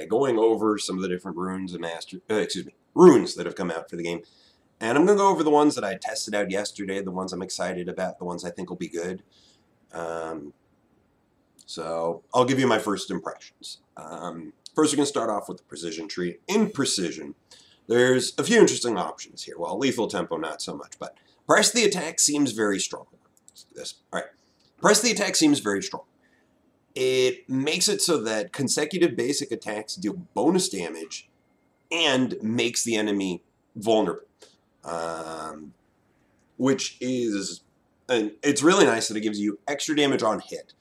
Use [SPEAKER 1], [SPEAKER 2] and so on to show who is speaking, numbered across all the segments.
[SPEAKER 1] by going over some of the different runes and runes that have come out for the game. And I'm going to go over the ones that I tested out yesterday, the ones I'm excited about, the ones I think will be good. So I'll give you my first impressions. First, we're going to start off with the precision tree. In precision, there's a few interesting options here. Well, lethal tempo, not so much, but press the attack seems very strong. Let's do this. All right. Press the attack seems very strong. It makes it so that consecutive basic attacks deal bonus damage and makes the enemy vulnerable. Which is, and it's really nice that it gives you extra damage on hit.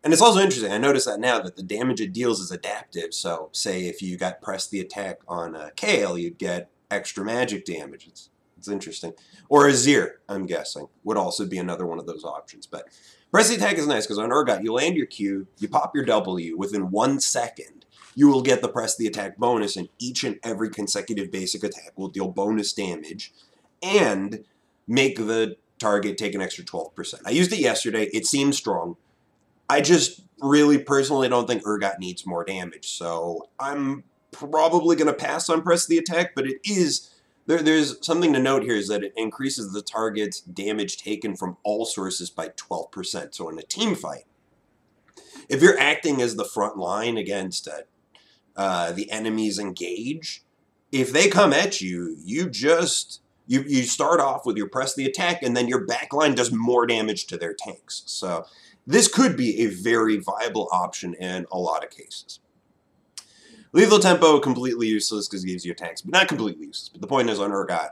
[SPEAKER 1] And it's also interesting, I noticed that now, that the damage it deals is adaptive. So, say if you got press the attack on Kale, you'd get extra magic damage. It's interesting. Or Azir, I'm guessing, would also be another one of those options. But press the attack is nice, because on Urgot, you land your Q, you pop your W, within 1 second, you will get the press the attack bonus, and each and every consecutive basic attack will deal bonus damage, and make the target take an extra 12%. I used it yesterday, it seems strong. I just really personally don't think Urgot needs more damage, so I'm probably going to pass on press the attack, but it is, there's something to note here is that it increases the target's damage taken from all sources by 12%. So in a team fight, if you're acting as the front line against the enemies engage, if they come at you, you start off with your press the attack, and then your back line does more damage to their tanks. So this could be a very viable option in a lot of cases. Lethal tempo, completely useless because it gives you attacks, but not completely useless. But the point is, on Urgot,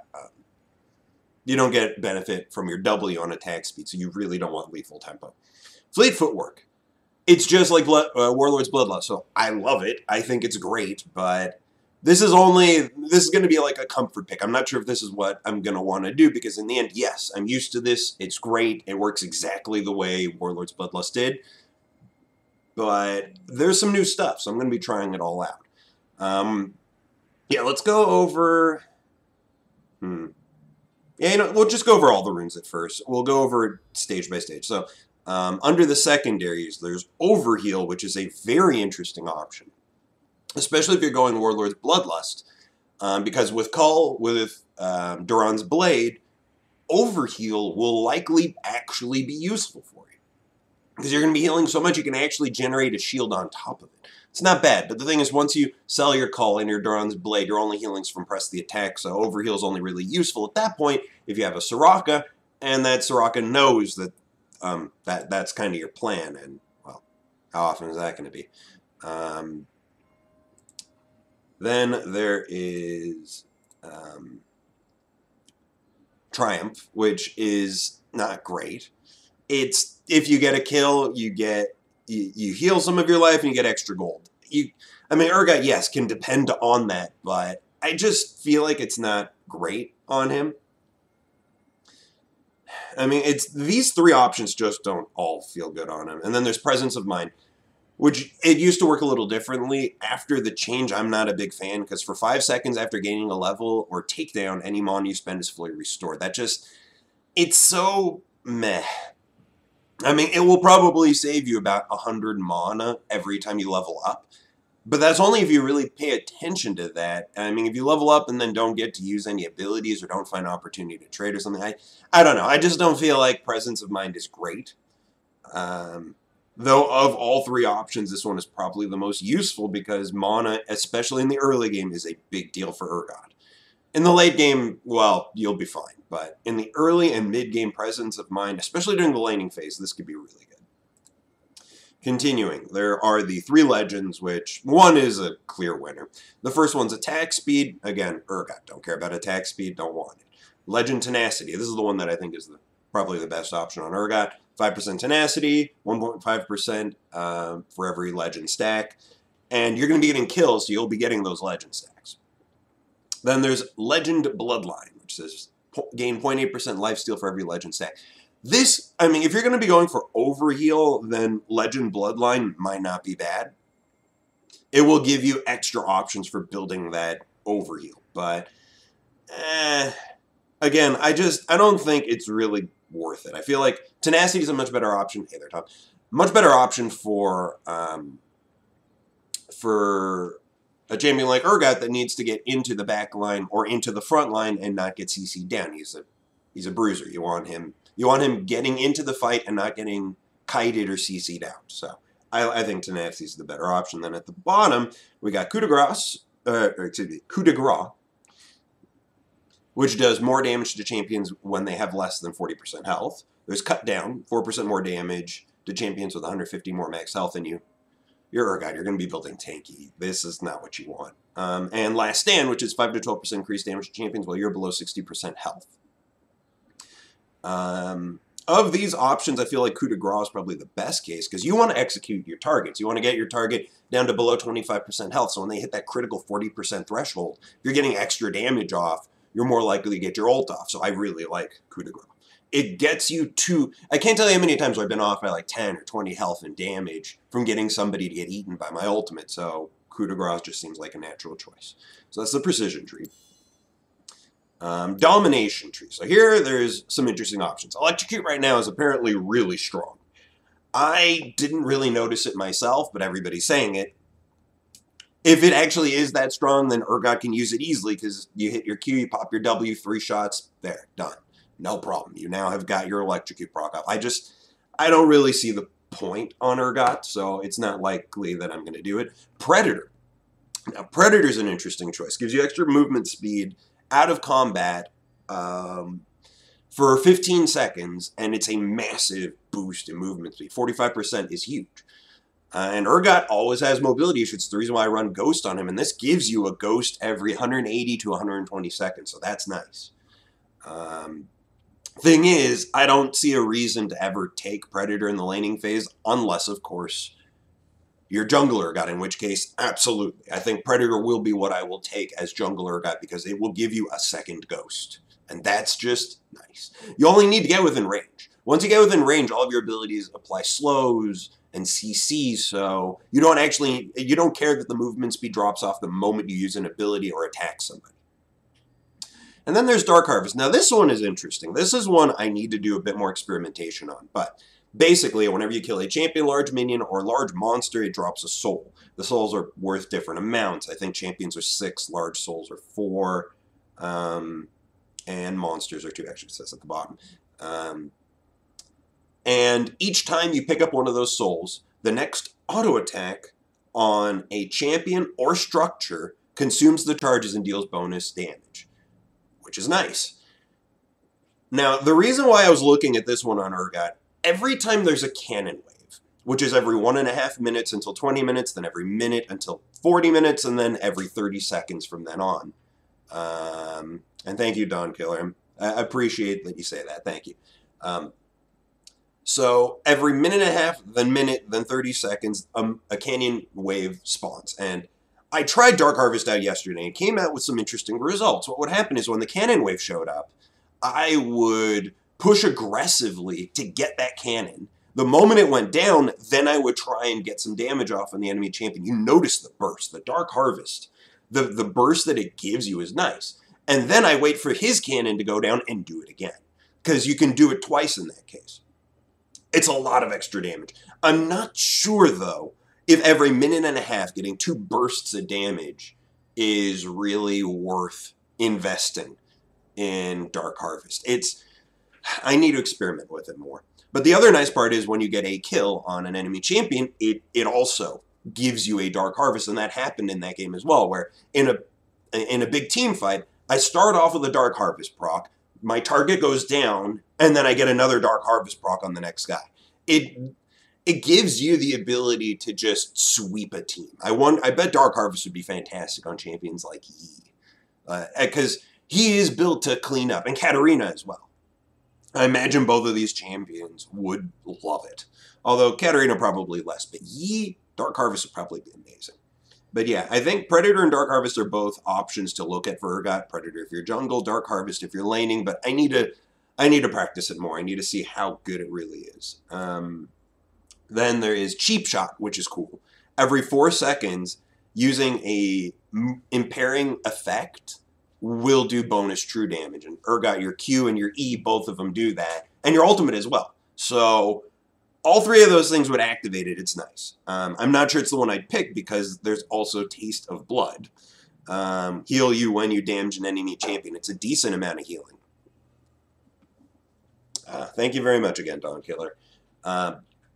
[SPEAKER 1] you don't get benefit from your W on attack speed, so you really don't want lethal tempo. Fleet footwork. It's just like Warlord's Bloodlust, so I love it. I think it's great, but this is going to be like a comfort pick. I'm not sure if this is what I'm going to want to do, because in the end, yes, I'm used to this. It's great. It works exactly the way Warlord's Bloodlust did. But there's some new stuff, so I'm going to be trying it all out. Yeah, let's go over... Yeah, we'll just go over all the runes at first. We'll go over stage by stage. So, under the secondaries, there's Overheal, which is a very interesting option. Especially if you're going Warlord's Bloodlust. Because with Cull, with Duran's Blade, Overheal will likely actually be useful for you. Because you're going to be healing so much, you can actually generate a shield on top of it. It's not bad, but the thing is, once you sell your Cull and your Duran's Blade, you're only healing from press the attack, so Overheal is only really useful at that point if you have a Soraka, and that Soraka knows that that's kind of your plan, and, well, how often is that going to be? Then there is Triumph, which is not great. It's, if you get a kill, you heal some of your life and you get extra gold. I mean, Urgot, yes, can depend on that, but I just feel like it's not great on him. I mean, these three options just don't all feel good on him. And then there's Presence of Mind, which it used to work a little differently. After the change, I'm not a big fan, because for 5 seconds after gaining a level or takedown, any mana you spend is fully restored. It's so meh. I mean, it will probably save you about 100 mana every time you level up. But that's only if you really pay attention to that. I mean, if you level up and then don't get to use any abilities or don't find an opportunity to trade or something, I don't know. I just don't feel like Presence of Mind is great. Though of all three options, this one is probably the most useful, because mana, especially in the early game, is a big deal for Urgot. In the late game, well, you'll be fine. But in the early and mid-game Presence of Mind, especially during the laning phase, this could be really good. Continuing, there are the 3 legends, which one is a clear winner. The first one's attack speed. Again, Urgot, don't care about attack speed, don't want it. Legend Tenacity. This is the one that I think is probably the best option on Urgot. 5% Tenacity, 1.5% for every legend stack. And you're going to be getting kills, so you'll be getting those legend stacks. Then there's Legend Bloodline, which says gain 0.8% lifesteal for every legend stack. This, I mean, if you're going to be going for Overheal, then Legend Bloodline might not be bad. It will give you extra options for building that Overheal. But, again, I don't think it's really worth it. I feel like Tenacity is a much better option. Hey there, Tom. Much better option for champion like Urgot that needs to get into the back line or into the front line and not get CC'd down. He's a bruiser. You want him getting into the fight and not getting kited or CC'd out. So I think Tenacity is the better option. Then at the bottom, we got Coup de Grace, Coup de Grace, which does more damage to champions when they have less than 40% health. There's Cut Down, 4% more damage to champions with 150 more max health than you. You're Urgot, you're going to be building tanky. This is not what you want. And Last Stand, which is 5 to 12% increased damage to champions while you're below 60% health. Of these options, I feel like Coup de Grace is probably the best case because you want to execute your targets. You want to get your target down to below 25% health. So when they hit that critical 40% threshold, if you're getting extra damage off, you're more likely to get your ult off. So I really like Coup de Grace. It gets you to, I can't tell you how many times I've been off by like 10 or 20 health and damage from getting somebody to get eaten by my ultimate. So Coup de Grace just seems like a natural choice. So that's the precision tree. Domination tree. So here, there's some interesting options. Electrocute right now is apparently really strong. I didn't really notice it myself, but everybody's saying it. If it actually is that strong, then Urgot can use it easily because you hit your Q, you pop your W, 3 shots, there, done. No problem. You now have got your Electrocute proc up. I don't really see the point on Urgot, so it's not likely that I'm going to do it. Predator. Now, Predator's an interesting choice. Gives you extra movement speed out of combat for 15 seconds, and it's a massive boost in movement speed. 45% is huge. And Urgot always has mobility issues. It's the reason why I run Ghost on him, and this gives you a Ghost every 180 to 120 seconds, so that's nice. Thing is, I don't see a reason to ever take Predator in the laning phase, unless, of course, your jungle Urgot, in which case, absolutely. I think Predator will be what I will take as jungle Urgot because it will give you a second Ghost. And that's just nice. You only need to get within range. Once you get within range, all of your abilities apply slows and CCs, so you don't care that the movement speed drops off the moment you use an ability or attack somebody. And then there's Dark Harvest. Now this one is interesting. This is one I need to do a bit more experimentation on, but basically, whenever you kill a champion, large minion, or large monster, it drops a soul. The souls are worth different amounts. I think champions are 6, large souls are 4, and monsters are 2, actually it says at the bottom. And each time you pick up one of those souls, the next auto attack on a champion or structure consumes the charges and deals bonus damage, which is nice. Now, the reason why I was looking at this one on Urgot, every time there's a cannon wave, which is every 1.5 minutes until 20 minutes, then every minute until 40 minutes, and then every 30 seconds from then on. And thank you, Don Killer. I appreciate that you say that. Thank you. So every 1.5 minutes, then 30 seconds, a canyon wave spawns. And I tried Dark Harvest out yesterday and came out with some interesting results. What would happen is when the cannon wave showed up, I would push aggressively to get that cannon. The moment it went down, then I would try and get some damage off on the enemy champion. You notice the burst, the Dark Harvest. The burst that it gives you is nice. And then I wait for his cannon to go down and do it again. Because you can do it twice in that case. It's a lot of extra damage. I'm not sure, though, if every 1.5 minutes getting 2 bursts of damage is really worth investing in Dark Harvest. I need to experiment with it more. But the other nice part is when you get a kill on an enemy champion, it also gives you a Dark Harvest, and that happened in that game as well, where in a big team fight, I start off with a Dark Harvest proc, my target goes down, and then I get another Dark Harvest proc on the next guy. It gives you the ability to just sweep a team. I bet Dark Harvest would be fantastic on champions like Yi, because he is built to clean up, and Katarina as well. I imagine both of these champions would love it. Although Katarina probably less, but Yi, Dark Harvest would probably be amazing. But yeah, I think Predator and Dark Harvest are both options to look at for Urgot. Predator if you're jungle, Dark Harvest if you're laning, but I need to practice it more. I need to see how good it really is. Then there is Cheap Shot, which is cool. Every 4 seconds, using a impairing effect will do bonus true damage. And Urgot, your Q and your E, both of them do that. And your ultimate as well. So all three of those things would activate it. It's nice. I'm not sure it's the one I'd pick because there's also Taste of Blood. Heal you when you damage an enemy champion. It's a decent amount of healing. Thank you very much again, Dawn Killer.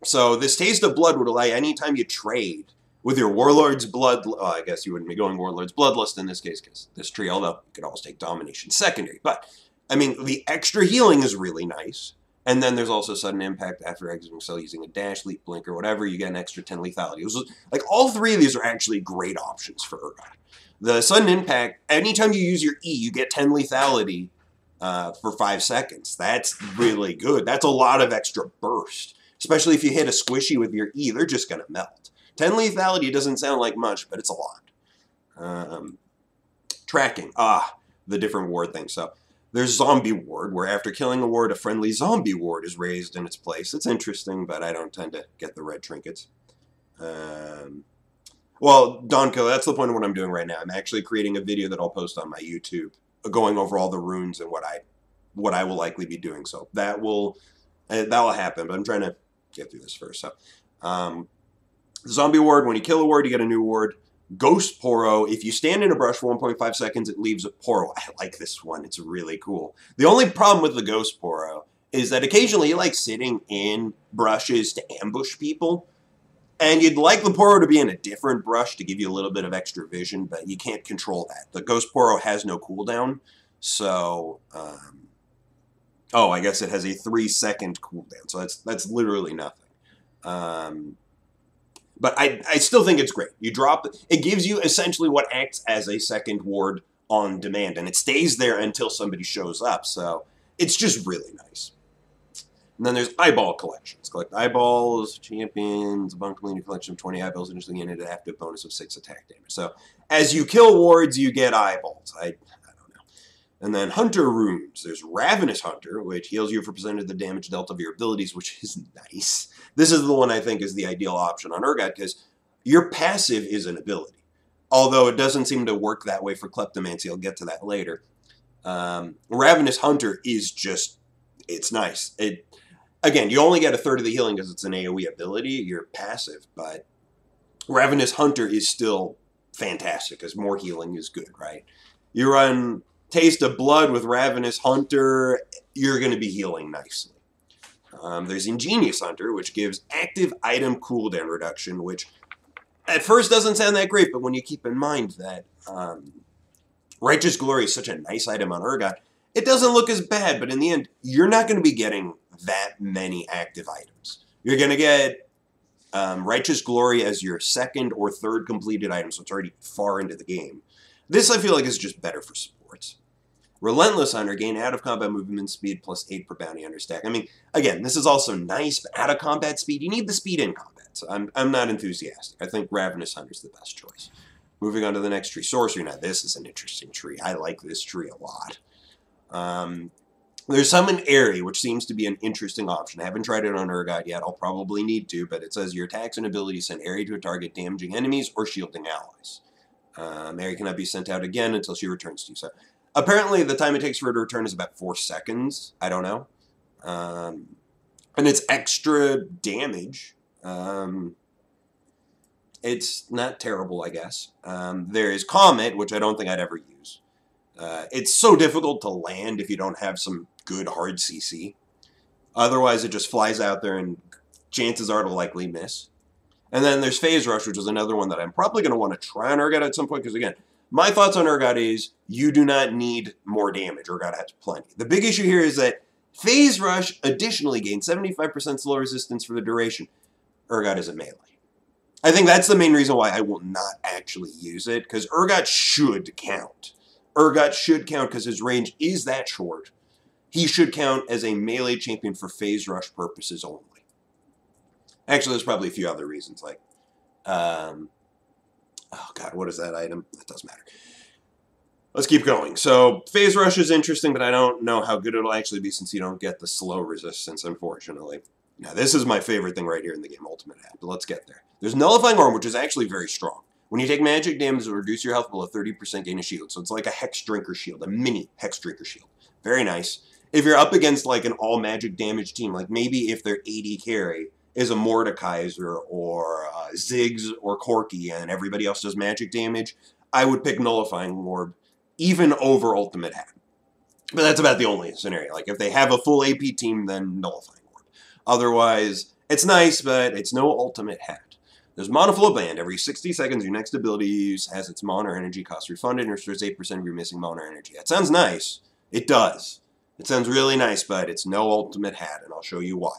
[SPEAKER 1] So this Taste of Blood would allow you, anytime you trade with your Warlord's Blood, I guess you wouldn't be going Warlord's Bloodlust in this case, because this tree, although you could always take Domination secondary. But, I mean, the extra healing is really nice. And then there's also Sudden Impact after exiting cell using a dash, leap, blink, or whatever. You get an extra 10 lethality. Like, all three of these are actually great options for Urgot. The Sudden Impact, anytime you use your E, you get 10 lethality for 5 seconds. That's really good. That's a lot of extra burst. Especially if you hit a squishy with your E, they're just going to melt. 10 lethality doesn't sound like much, but it's a lot. Tracking. The different ward things. So there's Zombie Ward, where after killing a ward, a friendly zombie ward is raised in its place. It's interesting, but I don't tend to get the red trinkets. Well, Donko, that's the point of what I'm doing right now. I'm actually creating a video that I'll post on my YouTube, going over all the runes and what I will likely be doing. So that will happen, but I'm trying to get through this first. So, Zombie Ward, when you kill a ward, you get a new ward. Ghost Poro, if you stand in a brush for 1.5 seconds, it leaves a Poro. I like this one. It's really cool. The only problem with the Ghost Poro is that occasionally you like sitting in brushes to ambush people, and you'd like the Poro to be in a different brush to give you a little bit of extra vision, but you can't control that. The Ghost Poro has no cooldown, so, I guess it has a 3-second cooldown, so that's literally nothing. But I still think it's great. You drop it gives you essentially what acts as a second ward on demand, and it stays there until somebody shows up. So it's just really nice. And then there's eyeball collections. Collect eyeballs, champions, a Bunkalina collection of 20 eyeballs, initially gain an active bonus of 6 attack damage. So as you kill wards, you get eyeballs. I don't know. And then Hunter runes. There's Ravenous Hunter, which heals you for percent of the damage dealt of your abilities, which is nice. This is the one I think is the ideal option on Urgot, because your passive is an ability. Although it doesn't seem to work that way for Kleptomancy. I'll get to that later. Ravenous Hunter is just, it's nice. Again, you only get a third of the healing because it's an AoE ability. You're passive, but Ravenous Hunter is still fantastic because more healing is good, right? You run Taste of Blood with Ravenous Hunter, you're going to be healing nicely. There's Ingenious Hunter, which gives active item cooldown reduction, which at first doesn't sound that great, but when you keep in mind that Righteous Glory is such a nice item on Urgot, it doesn't look as bad, but in the end, you're not going to be getting that many active items. You're going to get Righteous Glory as your second or third completed item, so it's already far into the game. This, I feel like, is just better for supports. Relentless Hunter, gain out-of-combat movement speed plus 8 per bounty hunter stack. I mean, again, this is also nice, but out-of-combat speed, you need the speed in combat, so I'm not enthusiastic. I think Ravenous Hunter's the best choice. Moving on to the next tree, Sorcery. Now, this is an interesting tree. I like this tree a lot. There's Summon Airy, which seems to be an interesting option. I haven't tried it on Urgot yet. I'll probably need to, but it says your attacks and abilities send Airy to a target, damaging enemies or shielding allies. Airy cannot be sent out again until she returns to you. So apparently the time it takes for her to return is about 4 seconds. I don't know. And it's extra damage. It's not terrible, I guess. There is Comet, which I don't think I'd ever use. It's so difficult to land if you don't have some good hard CC. Otherwise, it just flies out there and chances are it'll likely miss. And then there's Phase Rush, which is another one that I'm probably going to want to try on Urgot at some point, because again, my thoughts on Urgot is you do not need more damage. Urgot has plenty. The big issue here is that Phase Rush additionally gains 75% slow resistance for the duration. Urgot is a melee. I think that's the main reason why I will not actually use it, because Urgot should count. Urgot should count because his range is that short. He should count as a melee champion for Phase Rush purposes only. Actually, there's probably a few other reasons, like, oh god, what is that item? That doesn't matter. Let's keep going. So, Phase Rush is interesting, but I don't know how good it'll actually be since you don't get the slow resistance, unfortunately. Now, this is my favorite thing right here in the game, Ultimate App, but let's get there. There's Nullifying Arm, which is actually very strong. When you take magic damage, it will reduce your health below 30%, gain a shield. So it's like a Hex Drinker shield, a mini Hex Drinker shield. Very nice. If you're up against like an all magic damage team, like maybe if they're 80 carry is a Mordekaiser or Ziggs or Corki and everybody else does magic damage, I would pick Nullifying Orb even over Ultimate Hat. But that's about the only scenario. Like, if they have a full AP team, then Nullifying Orb. Otherwise, it's nice, but it's no Ultimate Hat. There's Monoflow Band. Every 60 seconds, your next ability you use has its mana or energy cost refunded and restores 8% of your missing mana or energy. That sounds nice. It does. It sounds really nice, but it's no Ultimate Hat, and I'll show you why.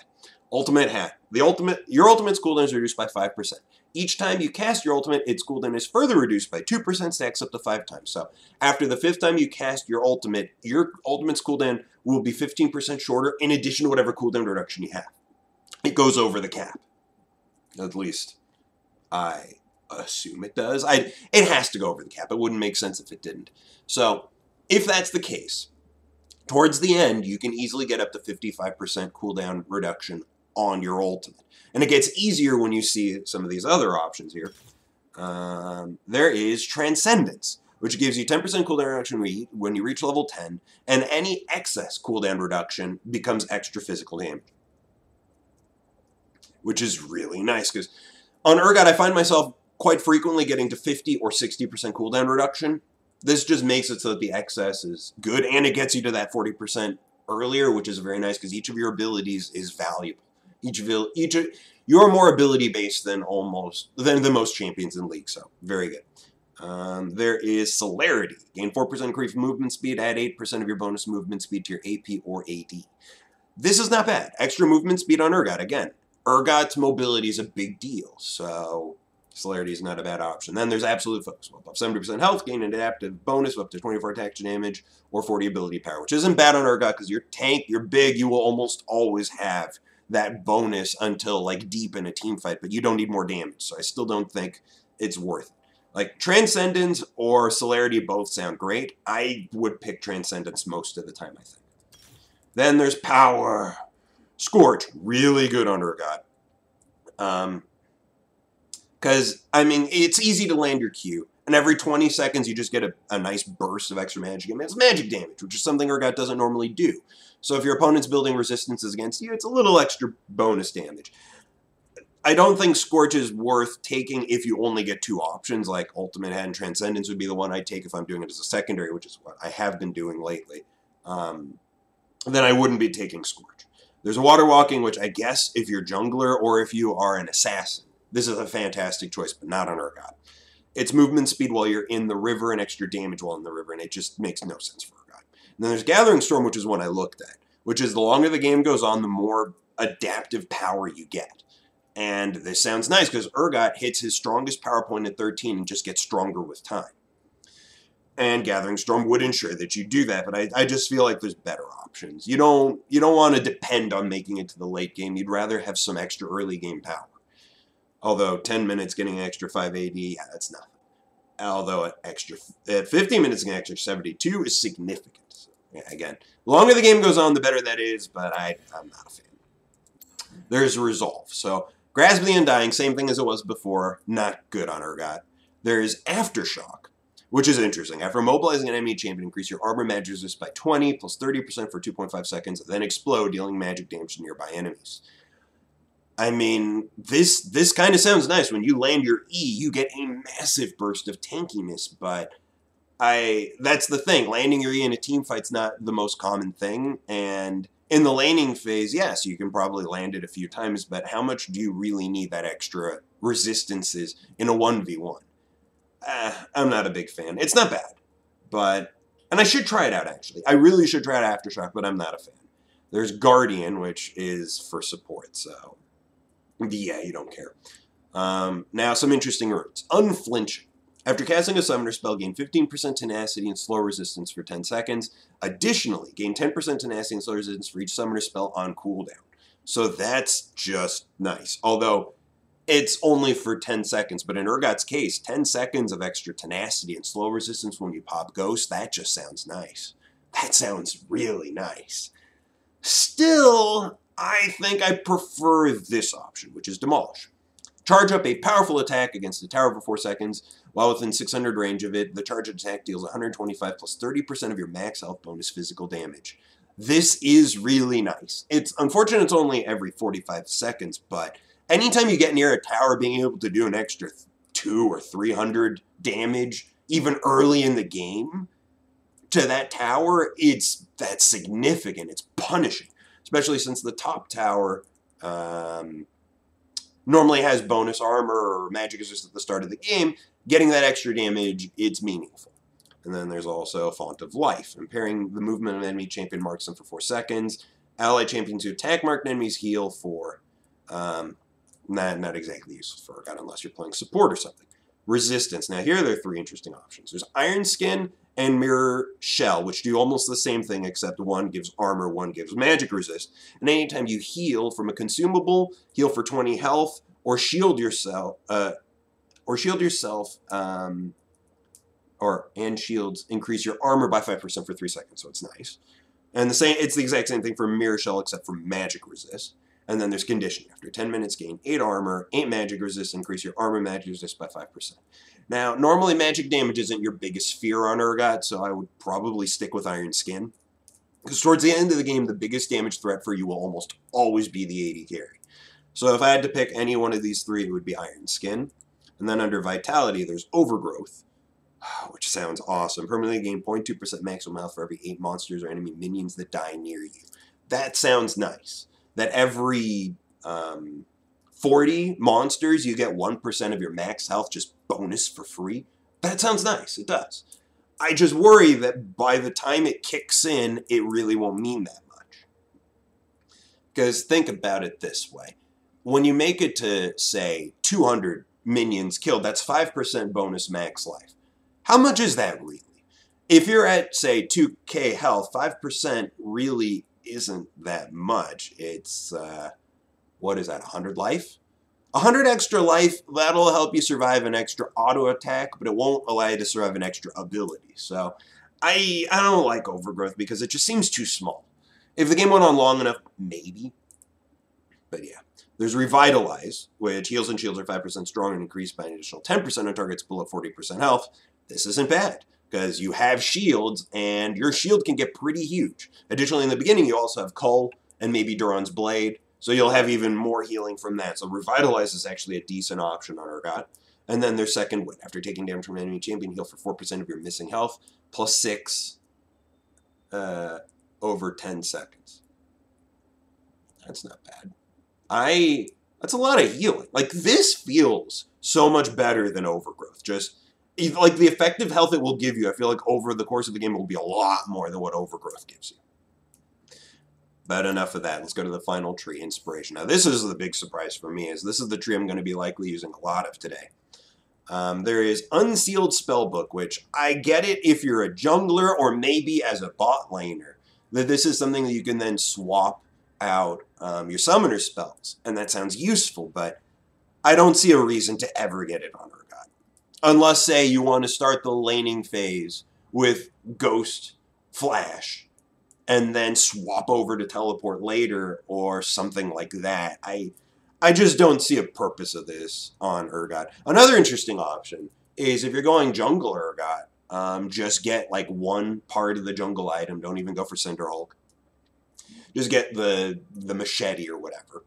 [SPEAKER 1] Ultimate Hat. Your ultimate's cooldown is reduced by 5%. Each time you cast your ultimate, its cooldown is further reduced by 2%, stacks up to 5 times. So after the 5th time you cast your ultimate's cooldown will be 15% shorter in addition to whatever cooldown reduction you have. It goes over the cap. At least I assume it does. It has to go over the cap. It wouldn't make sense if it didn't. So if that's the case, towards the end, you can easily get up to 55% cooldown reduction on your ultimate. And it gets easier when you see some of these other options here. There is Transcendence, which gives you 10% cooldown reduction when you reach level 10, and any excess cooldown reduction becomes extra physical damage. Which is really nice, because on Urgot, I find myself quite frequently getting to 50 or 60% cooldown reduction. This just makes it so that the excess is good, and it gets you to that 40% earlier, which is very nice, because each of your abilities is valuable. You're more ability-based than the most champions in League, so very good. There is Celerity. Gain 4% increased movement speed, add 8% of your bonus movement speed to your AP or AD. This is not bad. Extra movement speed on Urgot. Again, Urgot's mobility is a big deal, so Celerity is not a bad option. Then there's Absolute Focus. Up 70% health, gain an adaptive bonus of up to 24 attack damage or 40 ability power, which isn't bad on Urgot because you're tank, you're big, you will almost always have that bonus until like deep in a team fight, but you don't need more damage, so I still don't think it's worth it. Like, Transcendence or Celerity both sound great. I would pick Transcendence most of the time, I think. Then there's Power. Scorch, really good on Urgot. Because, I mean, it's easy to land your Q, and every 20 seconds you just get a nice burst of extra magic. I mean, it's magic damage, which is something Urgot doesn't normally do. So if your opponent's building resistances against you, it's a little extra bonus damage. I don't think Scorch is worth taking if you only get 2 options, like Ultimate Hat and Transcendence would be the one I'd take if I'm doing it as a secondary, which is what I have been doing lately. Then I wouldn't be taking Scorch. There's Water Walking, which I guess if you're jungler or if you are an assassin, this is a fantastic choice, but not on Urgot. It's movement speed while you're in the river and extra damage while in the river, and it just makes no sense for Urgot. And then there's Gathering Storm, which is one I looked at, which is the longer the game goes on, the more adaptive power you get. And this sounds nice because Urgot hits his strongest power point at 13 and just gets stronger with time. And Gathering Storm would ensure that you do that, but I just feel like there's better options. You don't want to depend on making it to the late game. You'd rather have some extra early game power. Although 10 minutes getting an extra 580, yeah, that's nothing. Although at 15 minutes getting an extra 72 is significant. So, yeah, again, the longer the game goes on, the better that is, but I'm not a fan. There's Resolve. So Grasp of the Undying, same thing as it was before, not good on Urgot. There's Aftershock, which is interesting. After mobilizing an enemy champion, increase your armor magic resist by 20 plus 30% for 2.5 seconds, then explode, dealing magic damage to nearby enemies. I mean, this kind of sounds nice. When you land your E, you get a massive burst of tankiness, but that's the thing. Landing your E in a team fight's not the most common thing, and in the laning phase, yes, you can probably land it a few times, but how much do you really need that extra resistances in a 1v1? I'm not a big fan. It's not bad, and I should try it out, actually. I really should try out Aftershock, but I'm not a fan. There's Guardian, which is for support, so yeah, you don't care. Now, some interesting runes. Unflinching. After casting a summoner spell, gain 15% tenacity and slow resistance for 10 seconds. Additionally, gain 10% tenacity and slow resistance for each summoner spell on cooldown. So that's just nice. Although, it's only for 10 seconds. But in Urgot's case, 10 seconds of extra tenacity and slow resistance when you pop Ghost, that just sounds nice. That sounds really nice. Still, I think I prefer this option, which is Demolish. Charge up a powerful attack against a tower for 4 seconds. While within 600 range of it, the charged attack deals 125 plus 30% of your max health bonus physical damage. This is really nice. It's unfortunate it's only every 45 seconds, but anytime you get near a tower, being able to do an extra 200 or 300 damage, even early in the game, to that tower, that's significant. It's punishing, especially since the top tower normally has bonus armor or magic resist at the start of the game. Getting that extra damage, it's meaningful. And then there's also Font of Life. Impairing the movement of an enemy champion marks them for 4 seconds. Allied champions who attack marked enemies heal for... not exactly useful for Urgot unless you're playing support or something. Resistance. Now here there are 3 interesting options. There's Iron Skin and Mirror Shell, which do almost the same thing, except one gives armor, one gives magic resist. And anytime you heal from a consumable, heal for 20 health, or shield yourself, and shields increase your armor by 5% for 3 seconds, so it's nice. And it's the exact same thing for Mirror Shell, except for magic resist. And then there's conditioning. After 10 minutes, gain 8 armor, 8 magic resist, increase your armor magic resist by 5%. Now, normally magic damage isn't your biggest fear on Urgot, so I would probably stick with Iron Skin. Because towards the end of the game, the biggest damage threat for you will almost always be the 80 carry. So if I had to pick any one of these 3, it would be Iron Skin. And then under Vitality, there's Overgrowth, which sounds awesome. Permanently gain 0.2% maximum health for every 8 monsters or enemy minions that die near you. That sounds nice. That every 40 monsters, you get 1% of your max health just bonus for free. That sounds nice. It does. I just worry that by the time it kicks in, it really won't mean that much. Because think about it this way. When you make it to, say, 200 minions killed, that's 5% bonus max life. How much is that really? If you're at, say, 2k health, 5% really isn't that much. It's, what is that, 100 life? 100 extra life, that'll help you survive an extra auto attack, but it won't allow you to survive an extra ability. So I don't like Overgrowth because it just seems too small. If the game went on long enough, maybe. But yeah. There's Revitalize, which heals and shields are 5% strong and increased by an additional 10% on targets below 40% health. This isn't bad, because you have shields, and your shield can get pretty huge. Additionally, in the beginning, you also have Cull and maybe Duran's Blade, so you'll have even more healing from that. So Revitalize is actually a decent option on Urgot. And then there's Second Wind. After taking damage from an enemy champion, heal for 4% of your missing health, plus 6 over 10 seconds. That's not bad. That's a lot of healing. Like, this feels so much better than Overgrowth. Just, like, the effective health it will give you, I feel like over the course of the game it will be a lot more than what Overgrowth gives you. But enough of that. Let's go to the final tree, Inspiration. Now, this is the big surprise for me, is this is the tree I'm going to be likely using a lot of today. There is Unsealed Spellbook, which I get it if you're a jungler or maybe as a bot laner, that this is something that you can then swap out your summoner spells, and that sounds useful, but I don't see a reason to ever get it on Urgot. Unless, say, you want to start the laning phase with Ghost Flash, and then swap over to teleport later, or something like that. I just don't see a purpose of this on Urgot. Another interesting option is if you're going jungle Urgot, just get like one part of the jungle item, don't even go for Cinder Hulk. Just get the machete or whatever.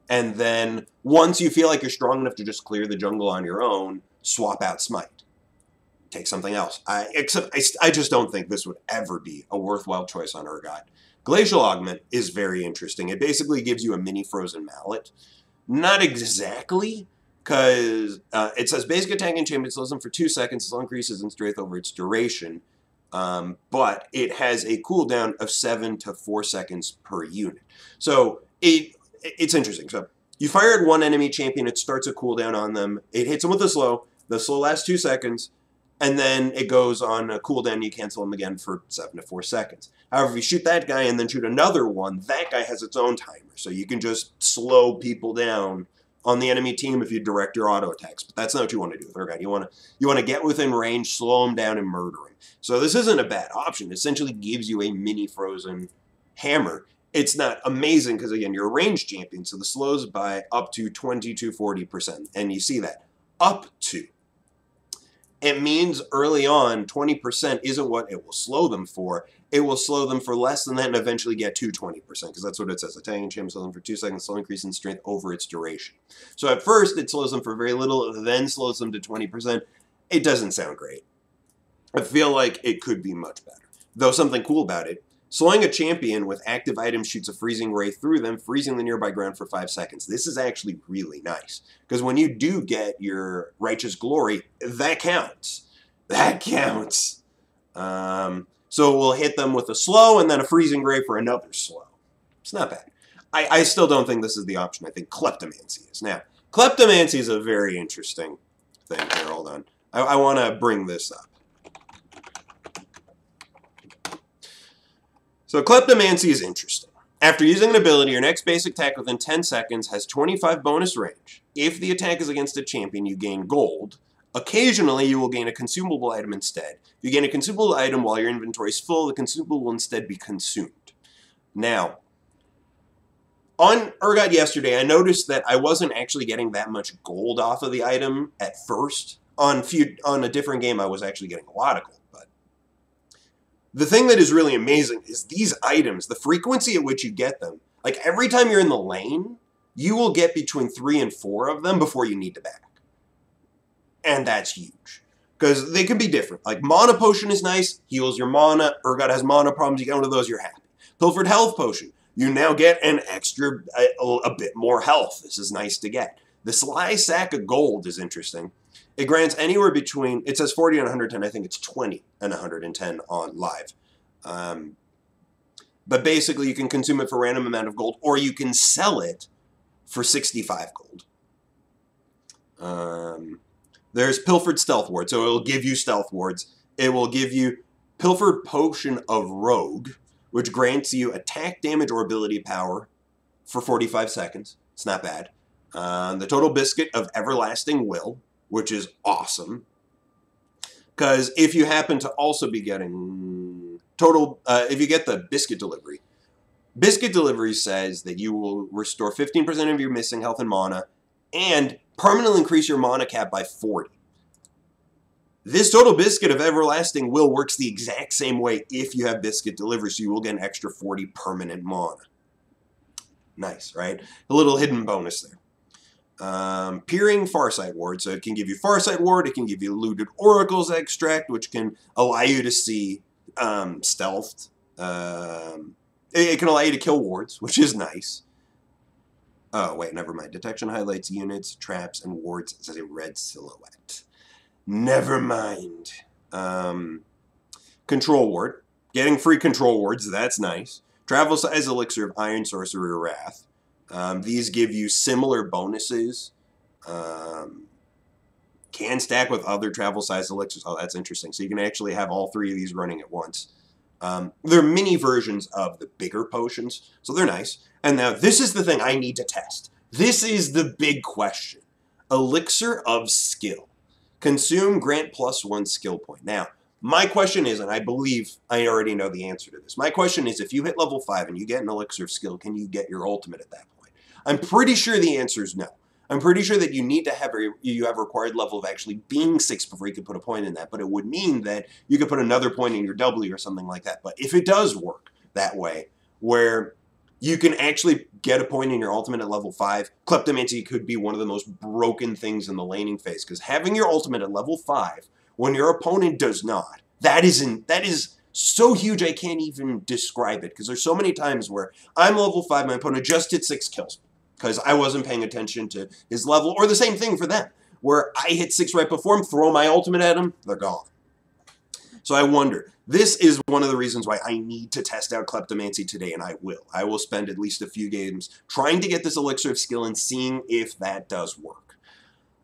[SPEAKER 1] And then once you feel like you're strong enough to just clear the jungle on your own, swap out Smite. Take something else. I just don't think this would ever be a worthwhile choice on Urgot. Glacial Augment is very interesting. It basically gives you a mini Frozen Mallet. Not exactly, because it says basic attack enchantment slows them for 2 seconds. It increases in strength over its duration. But it has a cooldown of 7 to 4 seconds per unit. So it's interesting. So you fire at one enemy champion, it starts a cooldown on them. It hits them with a slow. The slow lasts 2 seconds, and then it goes on a cooldown and you cancel them again for 7 to 4 seconds. However, if you shoot that guy and then shoot another one, that guy has its own timer. So you can just slow people down on the enemy team if you direct your auto attacks. But that's not what you want to do with Urgot. You want to get within range, slow them down, and murder them. So this isn't a bad option. It essentially gives you a mini Frozen Hammer. It's not amazing because, again, you're a range champion, so the slows by up to 20 to 40%. And you see that. Up to. it means early on 20% isn't what it will slow them for. It will slow them for less than that and eventually get to 20%, because that's what it says. Attacking champion slows them for 2 seconds, slow increase in strength over its duration. So at first, it slows them for very little, then slows them to 20%. It doesn't sound great. I feel like it could be much better. Though something cool about it, slowing a champion with active items shoots a freezing ray through them, freezing the nearby ground for 5 seconds. This is actually really nice, because when you do get your Righteous Glory, that counts. That counts. So we'll hit them with a slow and then a freezing ray for another slow. It's not bad. I still don't think this is the option. I think Kleptomancy is. Now, Kleptomancy is a very interesting thing here. Hold on. I want to bring this up. So Kleptomancy is interesting. After using an ability, your next basic attack within 10 seconds has 25 bonus range. If the attack is against a champion, you gain gold. Occasionally, you will gain a consumable item instead. If you gain a consumable item while your inventory is full, the consumable will instead be consumed. Now, on Urgot yesterday, I noticed that I wasn't actually getting that much gold off of the item at first. On a different game, I was actually getting a lot of gold. The thing that is really amazing is these items, the frequency at which you get them. Like every time you're in the lane, you will get between 3 and 4 of them before you need to back. And that's huge. Because they can be different. Like Mana Potion is nice, heals your mana. Urgot has mana problems, you get one of those, you're happy. Pilfered Health Potion, you now get an extra, a bit more health. This is nice to get. The Sly Sack of Gold is interesting. It grants anywhere between, it says 40 and 110, I think it's 20 and 110 on live. But basically you can consume it for a random amount of gold, or you can sell it for 65 gold. There's Pilfered Stealth Ward, so it'll give you Stealth Wards. It will give you Pilfered Potion of Rogue, which grants you attack damage or ability power for 45 seconds. It's not bad. The Total Biscuit of Everlasting Will, which is awesome. Because if you happen to also be getting if you get the Biscuit Delivery says that you will restore 15% of your missing health and mana, and permanently increase your mana cap by 40. This Total Biscuit of Everlasting Will works the exact same way if you have Biscuit Delivery, so you will get an extra 40 permanent mana. Nice, right? A little hidden bonus there. Peering Farsight Ward, so it can give you Farsight Ward, it can give you Looted Oracle's Extract, which can allow you to see stealthed. It can allow you to kill wards, which is nice. Oh, wait, never mind. Detection highlights units, traps, and wards as a red silhouette. Never mind. Control Ward. Getting free Control Wards, that's nice. Travel Size Elixir of Iron Sorcerer Wrath. These give you similar bonuses. Can stack with other travel size elixirs. Oh, that's interesting. So you can actually have all 3 of these running at once. They're mini versions of the bigger potions, so they're nice. And now this is the thing I need to test. This is the big question. Elixir of Skill. Consume, grant +1 skill point. Now, my question is, and I believe I already know the answer to this. My question is, if you hit level 5 and you get an Elixir of Skill, can you get your ultimate at that point? I'm pretty sure the answer is no. I'm pretty sure that you need to have a required level of actually being 6 before you can put a point in that, but it would mean that you could put another point in your W or something like that. But if it does work that way, where you can actually get a point in your ultimate at level 5, Kleptomancy could be one of the most broken things in the laning phase, because having your ultimate at level 5 when your opponent does not, that is so huge I can't even describe it, because there's so many times where I'm level 5, my opponent just hit 6 kills because I wasn't paying attention to his level, or the same thing for them, where I hit 6 right before him, throw my ultimate at him, they're gone. So I wonder, this is one of the reasons why I need to test out Kleptomancy today, and I will. I will spend at least a few games trying to get this Elixir of Skill and seeing if that does work.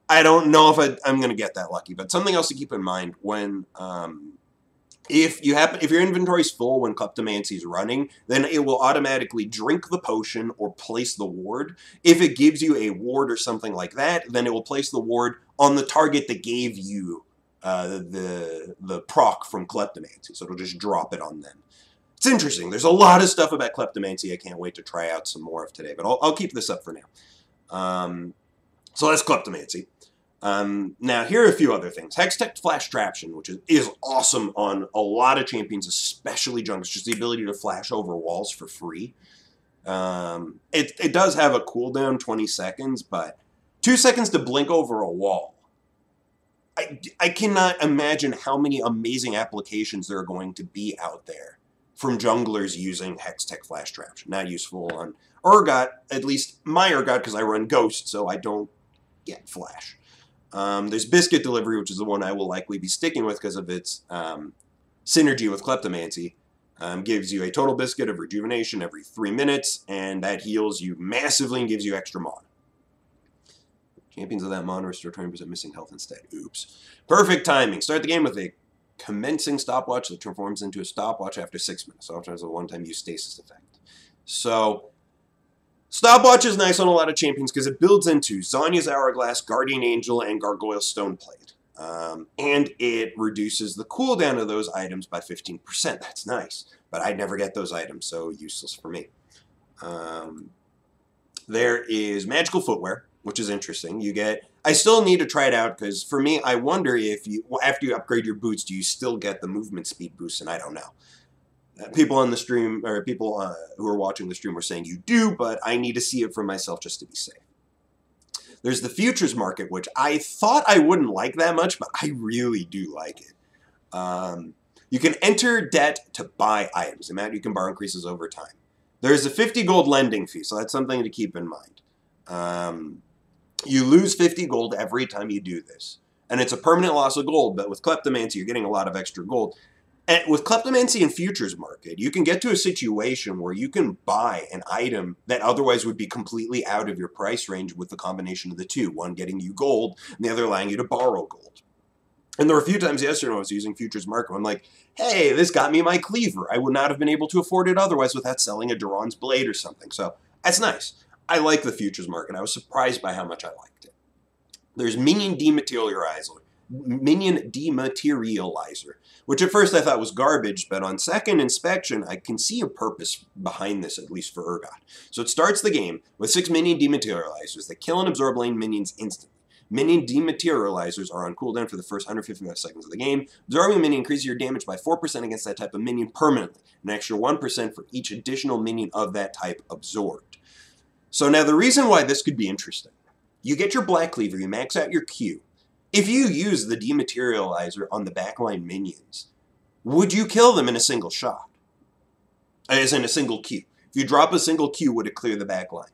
[SPEAKER 1] I don't know if I'm going to get that lucky, but something else to keep in mind when if your inventory's full when Kleptomancy is running, then it will automatically drink the potion or place the ward. If it gives you a ward or something like that, then it will place the ward on the target that gave you the proc from Kleptomancy, so it'll just drop it on them. It's interesting. There's a lot of stuff about Kleptomancy I can't wait to try out some more of today, but I'll keep this up for now. So that's Kleptomancy. Now, here are a few other things. Hextech Flash Traption, which is awesome on a lot of champions, especially junks. Just the ability to flash over walls for free. It does have a cooldown, 20 seconds, but 2 seconds to blink over a wall. I cannot imagine how many amazing applications there are going to be out there from junglers using Hextech Flash Traption. Not useful on Urgot, at least my Urgot, because I run Ghost, so I don't get Flash. There's Biscuit Delivery, which is the one I will likely be sticking with because of its synergy with Kleptomancy. Gives you a total biscuit of rejuvenation every 3 minutes, and that heals you massively and gives you extra mana. Champions of that mana restore 20% missing health instead. Oops. Perfect timing. Start the game with a commencing stopwatch that transforms into a stopwatch after 6 minutes. Stopwatch has a one-time use stasis effect. So, stopwatch is nice on a lot of champions because it builds into Zanya's Hourglass, Guardian Angel, and Gargoyle's Stoneplate. And it reduces the cooldown of those items by 15%. That's nice. But I'd never get those items, so useless for me. There is Magical Footwear, which is interesting. You get... I still need to try it out, because for me, I wonder if you, after you upgrade your boots, do you still get the movement speed boost, and I don't know. People on the stream, or people who are watching the stream were saying you do, but I need to see it for myself just to be safe. There's the futures market, which I thought I wouldn't like that much, but I really do like it. You can enter debt to buy items. The amount you can borrow increases over time. There's a 50 gold lending fee, so that's something to keep in mind. You lose 50 gold every time you do this. And it's a permanent loss of gold, but with Kleptomancy, you're getting a lot of extra gold. And with Kleptomancy and Futures Market, you can get to a situation where you can buy an item that otherwise would be completely out of your price range with the combination of the two. One getting you gold, and the other allowing you to borrow gold. And there were a few times yesterday when I was using Futures Market, I'm like, hey, this got me my cleaver. I would not have been able to afford it otherwise without selling a Duran's Blade or something. So that's nice. I like the Futures Market. I was surprised by how much I liked it. There's Minion Dematerializer, which at first I thought was garbage, but on second inspection, I can see a purpose behind this, at least for Urgot. So it starts the game with 6 Minion Dematerializers that kill and absorb lane minions instantly. Minion Dematerializers are on cooldown for the first 155 seconds of the game. Absorbing a minion increases your damage by 4% against that type of minion permanently, an extra 1% for each additional minion of that type absorbed. So now the reason why this could be interesting, you get your Black Cleaver, you max out your Q. If you use the Dematerializer on the backline minions, would you kill them in a single shot? As in a single Q. If you drop a single Q, would it clear the backline?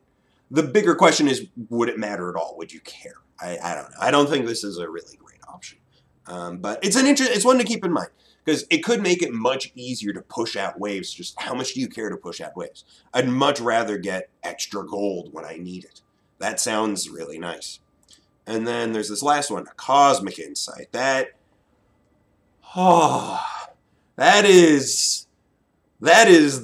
[SPEAKER 1] The bigger question is, would it matter at all? Would you care? I don't know. I don't think this is a really great option. But it's one to keep in mind, because it could make it much easier to push out waves. Just how much do you care to push out waves? I'd much rather get extra gold when I need it. That sounds really nice. And then there's this last one, a Cosmic Insight. That is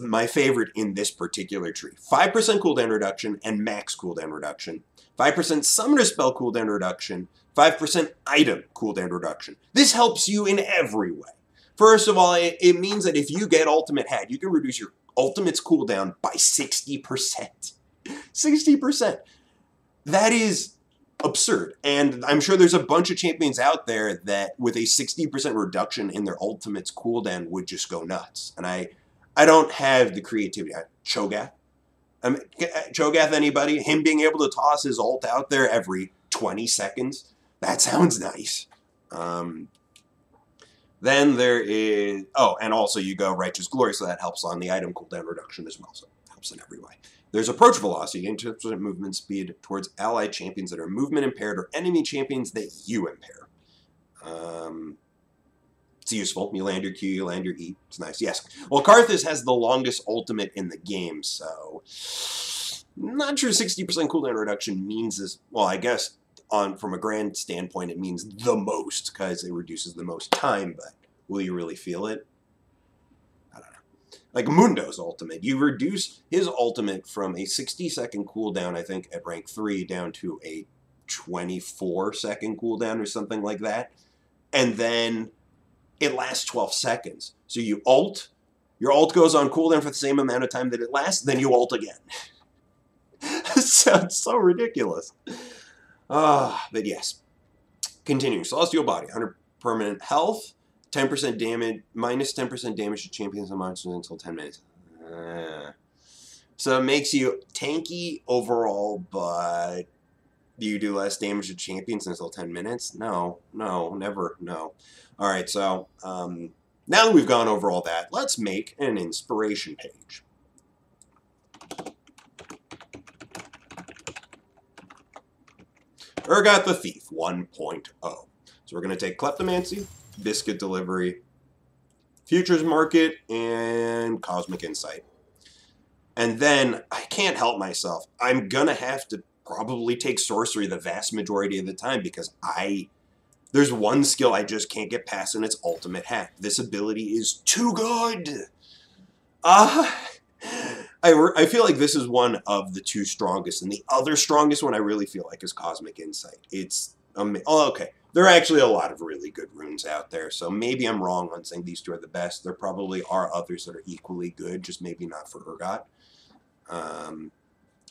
[SPEAKER 1] my favorite in this particular tree. 5% cooldown reduction and max cooldown reduction. 5% Summoner Spell cooldown reduction. 5% item cooldown reduction. This helps you in every way. First of all, it means that if you get Ultimate Hat, you can reduce your Ultimate's cooldown by 60%. 60%. That is absurd. And I'm sure there's a bunch of champions out there that with a 60% reduction in their Ultimate's cooldown would just go nuts. And I don't have the creativity. Cho'Gath? Cho'Gath, anybody? Him being able to toss his ult out there every 20 seconds? That sounds nice. Then there is... Oh, and also you go Righteous Glory, so that helps on the item cooldown reduction as well. So it helps in every way. There's Approach Velocity, gain 2% movement speed towards allied champions that are movement impaired or enemy champions that you impair. It's useful. You land your Q, you land your E. It's nice. Yes. Well, Karthus has the longest ultimate in the game, so... Not sure 60% cooldown reduction means this... Well, I guess from a grand standpoint, it means the most, because it reduces the most time, but will you really feel it? I don't know. Like Mundo's ultimate. You reduce his ultimate from a 60-second cooldown, I think, at rank 3, down to a 24-second cooldown or something like that. And then it lasts 12 seconds. So you ult, your ult goes on cooldown for the same amount of time that it lasts, then you ult again. It sounds so ridiculous. But yes. Continuing. Celestial Body, 100 permanent health, 10% damage, minus 10% damage to champions and monsters until 10 minutes. So it makes you tanky overall, but do you do less damage to champions until 10 minutes? No, never, no. All right, so now that we've gone over all that, let's make an inspiration page. Urgot the Thief 1.0. So we're going to take Kleptomancy, Biscuit Delivery, Futures Market, and Cosmic Insight. And then, I can't help myself, I'm going to have to probably take Sorcery the vast majority of the time because there's one skill I just can't get past, and it's Ultimate Hack. This ability is too good! I feel like this is one of the two strongest, and the other strongest one I really feel like is Cosmic Insight. It's okay. There are actually a lot of really good runes out there, so maybe I'm wrong on saying these two are the best. There probably are others that are equally good, just maybe not for Urgot.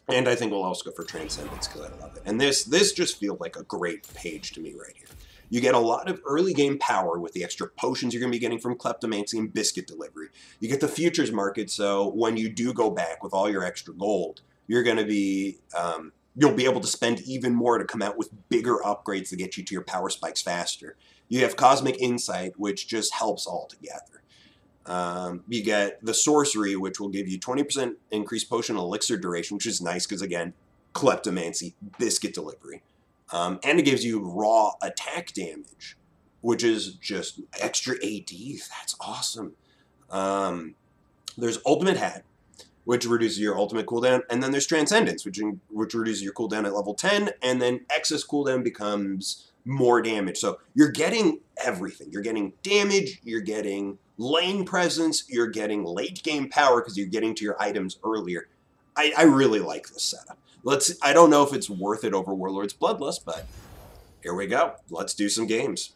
[SPEAKER 1] And I think we'll also go for Transcendence because I love it. And this just feels like a great page to me right here. You get a lot of early game power with the extra potions you're going to be getting from Kleptomancy and Biscuit Delivery. You get the Futures Market, so when you do go back with all your extra gold, you're going to be, you'll be able to spend even more to come out with bigger upgrades to get you to your power spikes faster. You have Cosmic Insight, which just helps all together. You get the Sorcery, which will give you 20% increased potion elixir duration, which is nice because, again, Kleptomancy, Biscuit Delivery. And it gives you raw attack damage, which is just extra AD. That's awesome. There's Ultimate Hat, which reduces your ultimate cooldown. And then there's Transcendence, which reduces your cooldown at level 10. And then excess cooldown becomes more damage. So you're getting everything. You're getting damage. You're getting lane presence. You're getting late game power because you're getting to your items earlier. I really like this setup. I don't know if it's worth it over Warlord's Bloodlust, but here we go. Let's do some games.